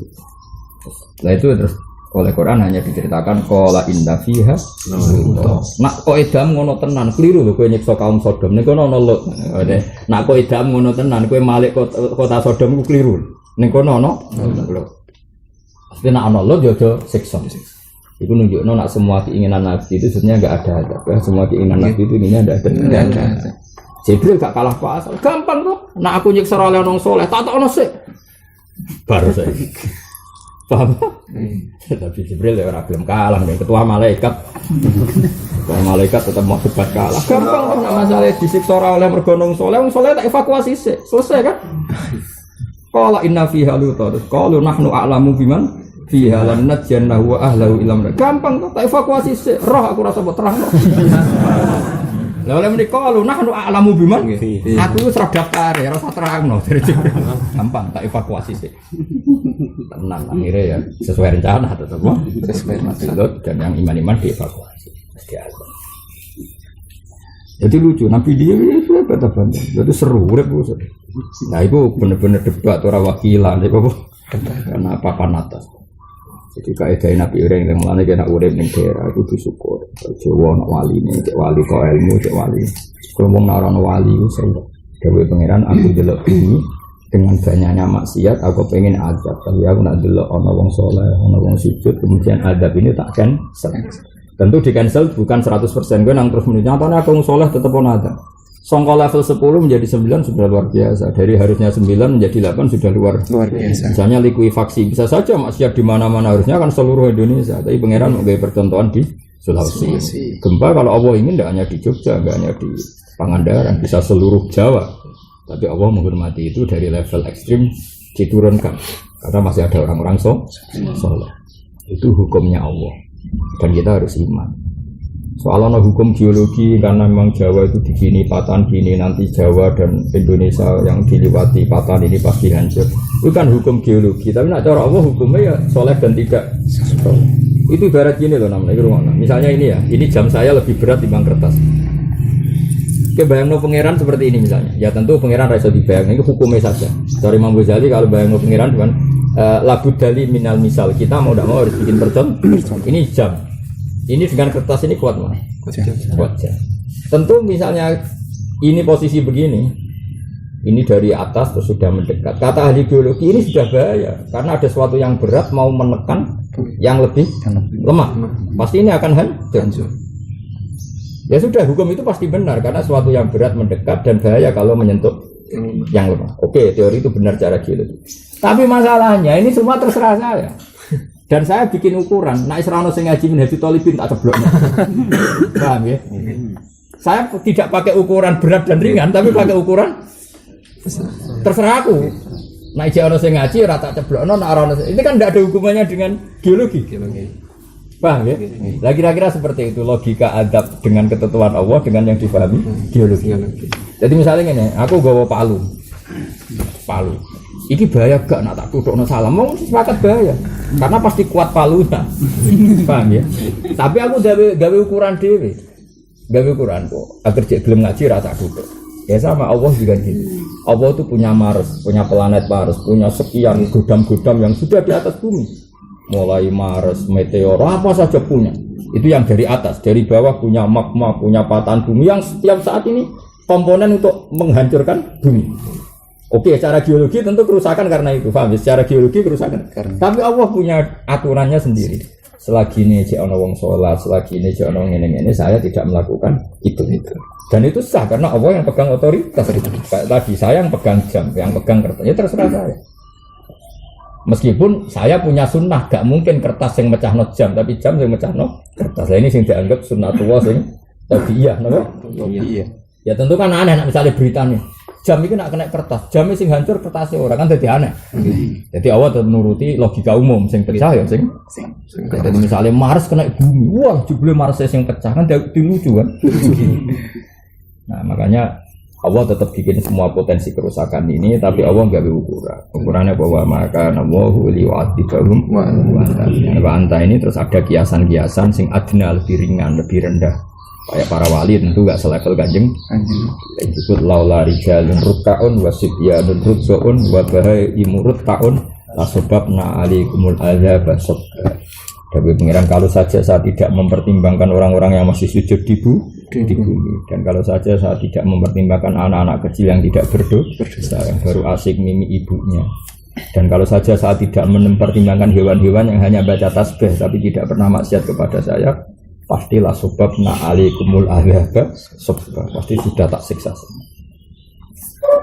[SPEAKER 2] Setelah itu terus oleh Quran hanya diceritakan qala inna fiha nak kok edam ngono tenan keliru lho kowe nyiksa kaum Sodom niku ono Lot. Nak kok edam ngono tenan kowe malik kota Sodom ku keliru. Ning kono ono Lot. Mesti nak ono Lot yo aja siksa. Iku nunjukno nak semua keinginan Nabi itu sebenarnya enggak ada adab. Semua keinginan Nabi itu ini ada. Jibril gak kalah pasal. Gampang kok. Nak aku nyiksa oleh orang soleh tak ono sik. Baru saya. Paham? Tapi Jibril ya orang belum kalah nih ketua malaikat. Kalau malaikat tetap mau debat kalah. Gampang kan nggak masalah disiksa oleh mergonong soleh. Wong soleh tak evakuasi sih. Selesai kan? Qala inna fiha lutar. Qalu nahnu a'lamu biman fiha lan najjannahu wa ahlahu ilam. Gampang tak evakuasi sih. Roh aku rasa buat terang. Lah oleh menika qalu nahnu a'lamu biman. Aku wis ora daftar ya rasa terangno. Gampang tak evakuasi sih. Tenang akhirnya ya sesuai rencana tetap sesuai maksud dan yang iman-iman dievakuasi. Jadi lucu, Nabi dia itu kata bandar, jadi seru, nah itu benar-benar debat orang wakilan, itu karena papan atas. Jadi kaidah Nabi orang yang melani kena urip ning daerah itu disyukur. Jawa nak wali nih, cek wali kau ilmu, cek wali. Kalau mau naran wali itu saya, dewi pangeran aku delok ini dengan banyaknya maksiat, aku pengen adab. Tapi aku nak delok ono wong soleh, ono wong sujud, kemudian adab ini tak cancel. Tentu di cancel bukan 100%. Gue nang terus nyatanya aku soleh tetap ono adab. Songko level 10 menjadi 9 sudah luar biasa. Dari harusnya 9 menjadi 8 sudah luar biasa. Misalnya likuifaksi bisa saja maksiat di mana-mana harusnya kan seluruh Indonesia. Tapi pangeran mau percontohan di Sulawesi. Gempa kalau Allah ingin tidak hanya di Jogja, tidak hanya di Pangandaran, bisa seluruh Jawa. Tapi Allah menghormati itu dari level ekstrim diturunkan karena masih ada orang-orang soleh. Itu hukumnya Allah dan kita harus iman. Soalnya hukum geologi karena memang Jawa itu begini, patahan gini, nanti Jawa dan Indonesia yang diliwati patahan ini pasti hancur. Itu kan hukum geologi. Tapi nak cara Allah hukumnya ya soleh dan tidak. Itu ibarat gini loh namanya. Misalnya ini ya, ini jam saya lebih berat dibanding kertas. Oke, bayangno pangeran seperti ini misalnya. Ya tentu pangeran raiso dibayang. Ini hukumnya saja. Dari Imam Ghazali kalau bayangno pangeran dengan labud dali minal misal, kita mau tidak mau harus bikin percontohan. Ini jam. Ini dengan kertas ini kuat mana? Kuat jam. Tentu misalnya ini posisi begini. Ini dari atas terus sudah mendekat. Kata ahli geologi ini sudah bahaya karena ada sesuatu yang berat mau menekan yang lebih lemah. Pasti ini akan hancur. Ya sudah, hukum itu pasti benar karena sesuatu yang berat mendekat dan bahaya kalau menyentuh yang lemah. Oke, teori itu benar cara geologi. Tapi masalahnya ini semua terserah saya. Dan saya bikin ukuran, nak Isra'ano sing ngaji min hadi tolibin tak cebloknya. Paham ya? Saya tidak pakai ukuran berat dan ringan, tapi pakai ukuran terserah aku. Nak Isra'ano sing ngaji rata ceblokno, nak Isra'ano ini kan tidak ada hubungannya dengan geologi. Paham ya? Nah, kira-kira seperti itu logika adab dengan ketentuan Allah dengan yang difahami geologi. Jadi misalnya ini, aku gawa palu. Iki bahaya gak nak tak tutukno salam. Mau sepakat bahaya. Karena pasti kuat palunya. Paham ya? Tapi aku gawe ukuran dhewe. Gawe ukuran kok. Agar jek gelem ngaji ra tak tutuk. Ya sama Allah juga gitu. Allah itu punya Mars, punya planet Mars, punya sekian godam-godam yang sudah di atas bumi. Mulai Mars, meteor, apa saja punya. Itu yang dari atas, dari bawah punya magma, punya patahan bumi yang setiap saat ini komponen untuk menghancurkan bumi. Oke, secara geologi tentu kerusakan karena itu, paham? Secara geologi kerusakan. Tapi Allah punya aturannya sendiri. Selagi ini jek ana wong salat, selagi ini jek ana ngene-ngene, saya tidak melakukan itu. Dan itu sah karena Allah yang pegang otoritas. Kayak tadi saya yang pegang jam, yang pegang kertas, ya terserah saya. Meskipun saya punya sunnah, gak mungkin kertas yang mecahno jam, tapi jam yang mecahno kertas. Nah, ini sing dianggap sunnatullah sing tabiiyah, napa? Iya. Ya tentu kan aneh nek misalnya berita nih. Jam itu nak kena kertas, jam sing hancur kertasnya orang kan jadi aneh. Jadi awal tetap menuruti logika umum, sing pecah ya sing. Jadi misalnya Mars kena bumi, wah jebule Mars sing pecah kan lucu kan. Nah makanya Allah tetap bikin semua potensi kerusakan ini, tapi Allah nggak berukuran. Ukurannya bahwa maka Allahu liwa'atibahum wa anta ini terus ada kiasan-kiasan sing adna lebih ringan, lebih rendah. Kayak para wali tentu gak selevel kanjeng. Disebut laula rijalun ruk'aun wasibyanun ruk'aun wa bahai imurut ta'un la sebabna alikumul azab sabba. Tapi pengiran kalau saja saya tidak mempertimbangkan orang-orang yang masih sujud di bumi, dan kalau saja saya tidak mempertimbangkan anak-anak kecil yang tidak berdosa, yang baru asik mimi ibunya, dan kalau saja saya tidak mempertimbangkan hewan-hewan yang hanya baca tasbih tapi tidak pernah maksiat kepada saya, pastilah sebabna alikumul azab sabba, pasti sudah tak siksa.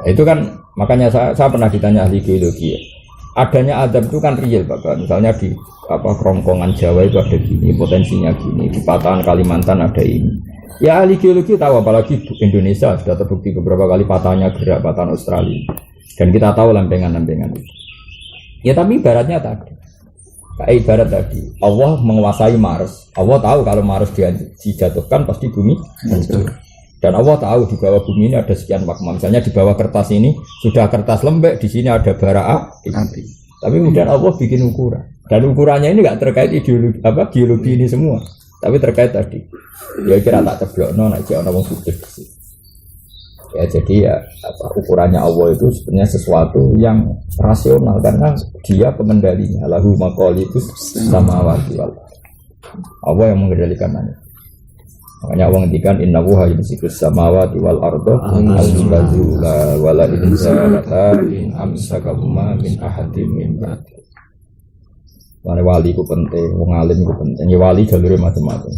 [SPEAKER 2] Itu kan makanya saya pernah ditanya ahli geologi ya. adanya adab itu kan real Pak. Misalnya di kerongkongan Jawa itu ada gini, potensinya gini, di patahan Kalimantan ada ini. Ya ahli geologi tahu, apalagi Indonesia sudah terbukti beberapa kali patahnya gerak patahan Australia. Dan kita tahu lempengan-lempengan itu. Ya tapi ibaratnya tadi, kayak ibarat tadi, Allah menguasai Mars. Allah tahu kalau Mars dijatuhkan pasti bumi hancur. Dan Allah tahu di bawah bumi ini ada sekian magma. Misalnya di bawah kertas ini sudah kertas lembek, di sini ada bara api. Tapi kemudian Allah bikin ukuran. Dan ukurannya ini nggak terkait ideologi geologi ini semua. Tapi terkait tadi. Ya kira tak ceblokno nek ana wong sujud di situ. Ya jadi ya ukurannya Allah itu sebenarnya sesuatu yang rasional karena dia pengendalinya. Lahu maqalidus samawati wal ardh. Allah yang mengendalikan ini. Makanya Allah ngendikan innahu yumsikus samawati wal ardha al-tazula wala inzalata in amsakahuma min ahadin min ba'di. Wali ku penting, wong alim ku penting. Ya wali jalure macam-macam.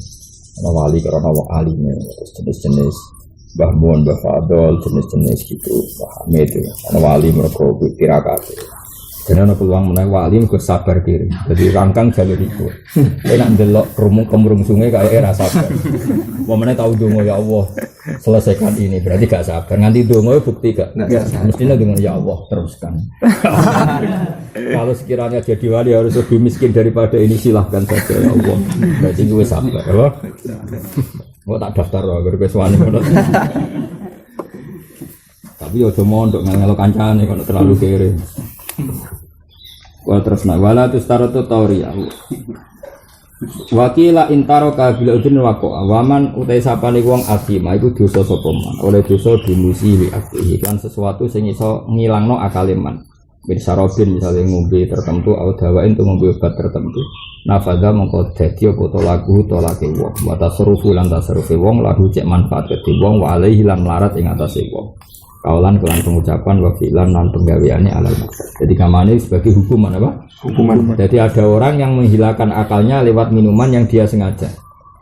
[SPEAKER 2] Ana wali karena wong alimnya terus jenis-jenis Mbah Mun, Mbah Fadol, jenis-jenis gitu. Mbah Hamid itu. Ana wali mergo tirakat. Dan ana peluang menawa wali mergo sabar diri. Jadi rangkang jalur itu. Nek ndelok kemrungsunge kaya ora sabar. Momene tau donga ya Allah, selesaikan ini. Berarti gak sabar. Nganti donga bukti gak? Mestinya donga ya Allah teruskan. Kalau sekiranya jadi wali harus lebih miskin daripada ini silahkan saja ya Allah. Berarti gue sabar, ya. Gua tak daftar loh, gue wani ngono. Tapi yo cuma untuk ngelo kancane kalau terlalu kere. Wal terus nak wala tu staratu tauria. Wakila intaro kabila udin wako awaman utai sapane wong asima iku dosa sapa man. Oleh dosa dimusi akeh kan sesuatu sing iso ngilangno akale man. Birsarobin misalnya ngombe tertentu atau dawain untuk ngombe obat tertentu. Nafada mengko dadi apa to lagu to lake wong. Wa tasarrufu lan tasarrufe wong lahu cek manfaat kedhi wong wa alaihi lan melarat ing atase wong. Kaulan kelan pengucapan wa fi'lan lan penggaweane alal maksud. Jadi kamane sebagai hukuman apa? Hukuman. Jadi ada orang yang menghilangkan akalnya lewat minuman yang dia sengaja.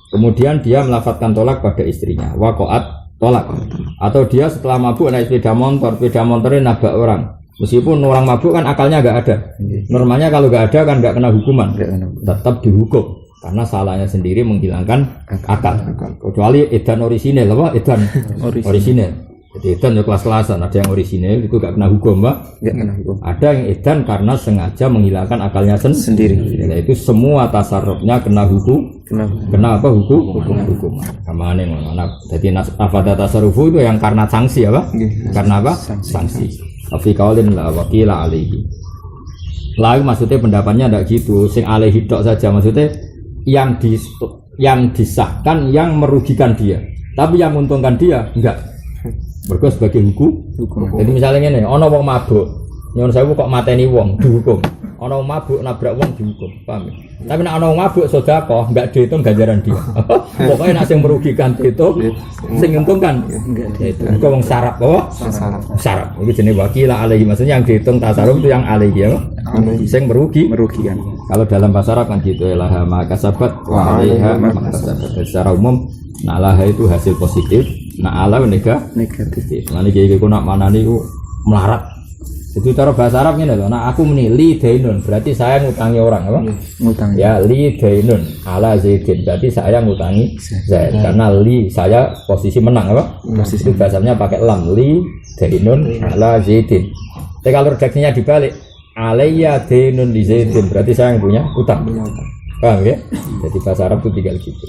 [SPEAKER 2] Kemudian dia melafadzkan tolak pada istrinya. Waqa'at tolak. Atau dia setelah mabuk naik sepeda motornya nabrak orang. Meskipun orang mabuk kan akalnya enggak ada. Normalnya kalau enggak ada kan enggak kena hukuman. Tetap dihukum karena salahnya sendiri menghilangkan akal. Kecuali edan orisinil apa? Edan orisinil. Jadi edan ya kelas-kelasan, ada yang orisinil itu enggak kena hukum, Pak. Enggak kena hukum. Ada yang edan karena sengaja menghilangkan akalnya sendiri. Itu semua tasarrufnya kena hukum. Kena apa hukum. Kamane ngono. Jadi nafada tasarrufu itu yang karena sanksi apa? Karena apa? Sanksi. Fi qaulin la wakila alaihi. Lalu maksudnya pendapatnya tidak gitu, sing alaihi tok saja maksudnya yang disahkan yang merugikan dia, tapi yang menguntungkan dia enggak. Mergo sebagai hukum. Jadi misalnya ngene, ana wong mabuk, nyuwun sewu kok mateni wong dihukum. Ana wong mabuk nabrak wong dihukum, paham? Tapi nek ana wong mabuk sedekah enggak dihitung ganjaran dia. Pokoknya nek sing merugikan itu sing nguntungkan enggak dihitung. Kok wong sarap apa? Sarap. Iki jenenge wakila alaihi, maksudnya yang dihitung tasarruf itu yang alaihi apa? Sing merugikan. Kalau dalam bahasa Arab kan gitu, laha maka sabat wa alaiha maka sabat. Secara umum na'laha itu hasil positif, na'ala negatif. Nah iki nak manani ku melarat. Jadi cara bahasa Arab ini loh, nah aku menilai dainun berarti saya ngutangi orang apa? Ngutangi. Ya li dainun ala zaidin berarti saya ngutangi Zaid karena li saya posisi menang apa? Posisi bahasanya pakai lam li dainun ala zaidin. Tapi kalau redaksinya dibalik alayya dainun li zaidin berarti saya yang punya utang. Paham ya? Jadi bahasa Arab itu tinggal gitu.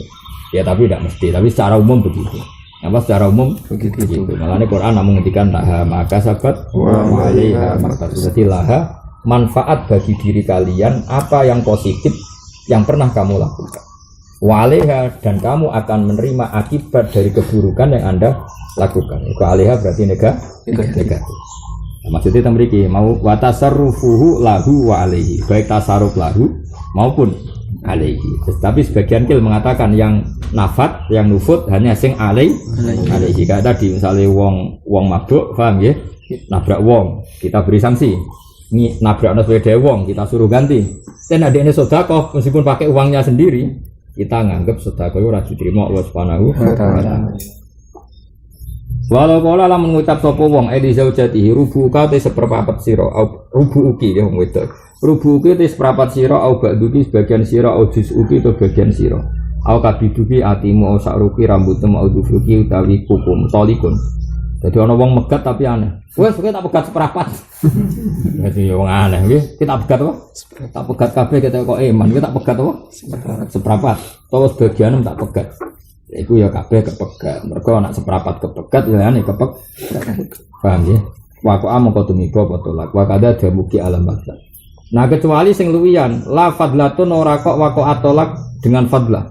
[SPEAKER 2] Ya tapi tidak mesti, tapi secara umum begitu. Apa secara umum begitu. Makanya Quran namun ngendikan laha maka sabat wa alaiha maktasab. Jadi laha manfaat bagi diri kalian apa yang positif yang pernah kamu lakukan. Wa alaiha dan kamu akan menerima akibat dari keburukan yang Anda lakukan. Wa alaiha berarti negatif. Maksudnya temriki mau wa tasarrufuhu lahu wa alaihi. Baik tasarruf lahu maupun alaihi. Tapi sebagian kil mengatakan yang nafat, yang nufut hanya sing alaihi. Kayak tadi misalnya wong mabuk, paham ya? Nabrak wong, kita beri sanksi. Ini nabrak sepeda wong, kita suruh ganti. Dan ada ini sedekah meskipun pakai uangnya sendiri, kita nganggap sedekah itu ora diterima Allah Subhanahu wa taala. Walau kala lamun ngucap sapa wong edi zaujatihi rubuka te seperempat sira rubuki ya wong wedok. Rubuki te seperempat sira au ba'duki sebagian sira au juz'uki to bagian sira. Au kabiduki atimu au sakruki rambutmu au dufruki utawi kukum tolikun. Jadi ana wong megat tapi aneh. Wes kowe tak pegat seperempat. Dadi wong aneh nggih, kita pegat apa? Tak pegat kabeh ketek kok iman, kita tak pegat apa? Seperempat. Utawa sebagian tak pegat. Iku ya kabeh kepegat. Mergo anak seprapat kepegat ya ane kepek. Paham ya? Wa mongko tumiba apa tolak. Wa kada damuki alam badal. Nah kecuali sing luwian, la fadlatun ora kok waqo atolak dengan fadlah.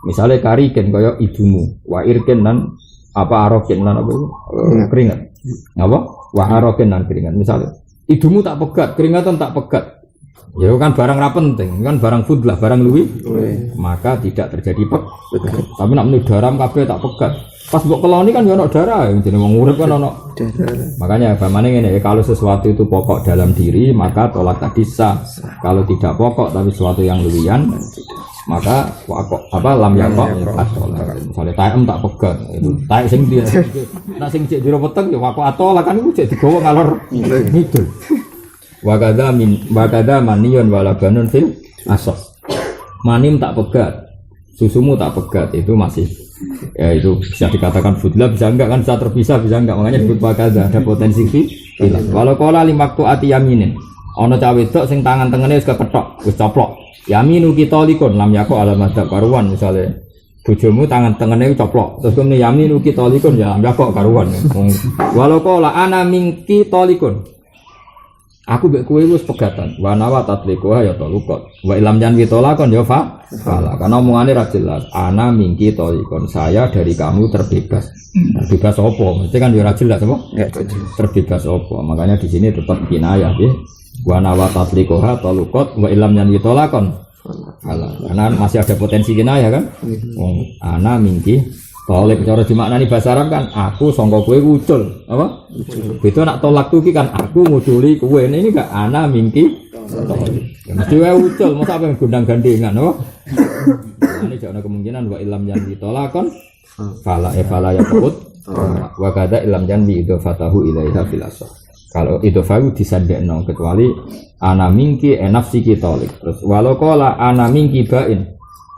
[SPEAKER 2] Misalnya kariken kaya ibumu, wa irken dan apa aroken dan apa itu? Keringat. Apa? Wa aroken dan keringat. Misalnya ibumu tak pegat, keringatan tak pegat. Ya kan barang ra penting, kan barang fudlah, barang luwi, maka tidak terjadi pegat. Tapi nak meni daram kabeh tak pegat. Pas mbok keloni kan ya ono darah, jenenge wong urip kan ono darah. Makanya bagaimana ngene, kalau sesuatu itu pokok dalam diri, maka tolak tadi sah. Kalau tidak pokok tapi sesuatu yang luwian, maka apa lam yakok atolak. Misalnya taem tak pegat, itu taek sing dia, nak sing cek jero peteng ya wakok atolak kan iku cek digawa ngalor ngidul. Wakada manion walabanun fil asos. Manim tak pegat, susumu tak pegat, itu masih ya itu bisa dikatakan fudlah, bisa enggak kan, bisa terpisah bisa enggak, makanya disebut wakada, ada potensi hilang. Walau kola limaktu ati yaminin, ono cawe wedok sing tangan tengene wis kepethok, wis coplok. Yaminu kitolikun lam yako alamadab karuan, misalnya bojomu tangan tengene coplok, terus kemudian yaminu kitolikun ya lam yako karuan. Walau kola ana mingki tolikun. Aku mbek kowe wis pegatan. Wa nawa tatliqah ya talukot. Wa ilam jan witolakon ya fa. Karena omongane ra jelas. Ana mingki tolikon. Saya dari kamu terbebas. Terbebas apa? Mesti kan ya ra jelas apa? Terbebas apa? Makanya di sini tetap kinayah nggih. Wa nawa tatliqah talukot wa ilam jan witolakon. Karena masih ada potensi kinayah kan? Ana mingki tolak cara dimaknani bahasa Arab kan aku sangka kowe ucul apa? Beda nak tolak tuh kan aku nguduli kowe. Ini enggak ana mingki tolak. Mesti wae ucul, masa apa gondang-gandengan apa? Ini jangan kemungkinan wa ilam yang ditolakon fala ya qut wa kada ilam yang idofatahu ilaiha fil asah. Kalau idofahu disandekno kecuali ana mingki nafsi tolak. Terus walau qala ana mingki bain.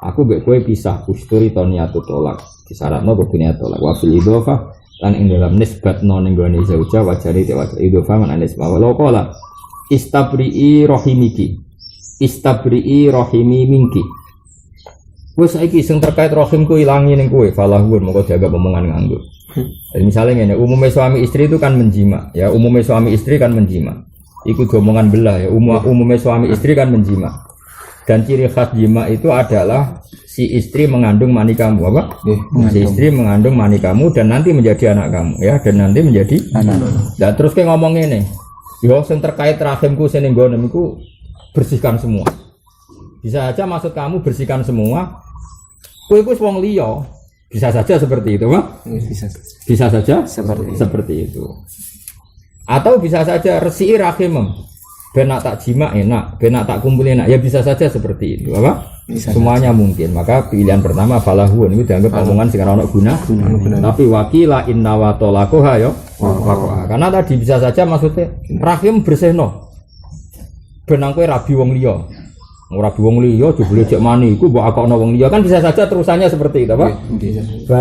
[SPEAKER 2] Aku mbek kowe pisah usturi toniatu tolak. Disyaratno kudunya tolak wa fil idhofah lan ing dalam nisbat non ning gone zauja wajari dewasa idhofah man anis walau qala istabri'i rahimiki istabri'i rahimi minki. Wes saiki sing terkait rahimku ilangi ning kowe falahun mongko jaga omongan nganggo. Jadi misalnya ngene, umumnya suami istri itu kan menjima ya, umumnya suami istri kan menjima. Iku omongan belah ya, umumnya suami istri kan menjima. Dan ciri khas jima itu adalah si istri mengandung mani kamu apa? Si istri mengandung mani kamu dan nanti menjadi anak kamu ya, dan nanti menjadi anak. Dan terus kayak ngomong ini, yo yang terkait rahimku sini gonemiku bersihkan semua. Bisa saja maksud kamu bersihkan semua. Kowe iku wong liya, bisa saja seperti itu, Pak? Bisa saja seperti itu. Atau bisa saja resiki rahimem. Ben nak tak jima enak, ben nak tak kumpul enak, ya bisa saja seperti itu, apa? Bisa semuanya saja. Mungkin. Maka pilihan pertama falahun itu dianggap omongan sing ora ono guna. Tapi wakila inna wa talaquha ya. Karena tadi bisa saja maksudnya rahim bersihno. Ben nang kowe rabi wong liya. Rabi wong liya jebule cek mani iku mbok akokno wong liya kan bisa saja terusannya seperti itu, apa?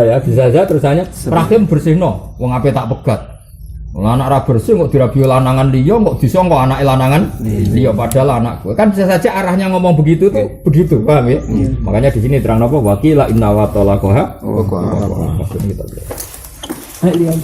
[SPEAKER 2] Ya, bisa saja terusannya rahim bersihno, wong ape tak pegat. Anak ra bersih kok dirabi lanangan liya kok disangka anake lanangan liya padahal anakku. Kan bisa saja arahnya ngomong begitu tuh begitu, paham ya? Makanya di sini terang apa wakila inna wa talaqaha. Ayo lihat.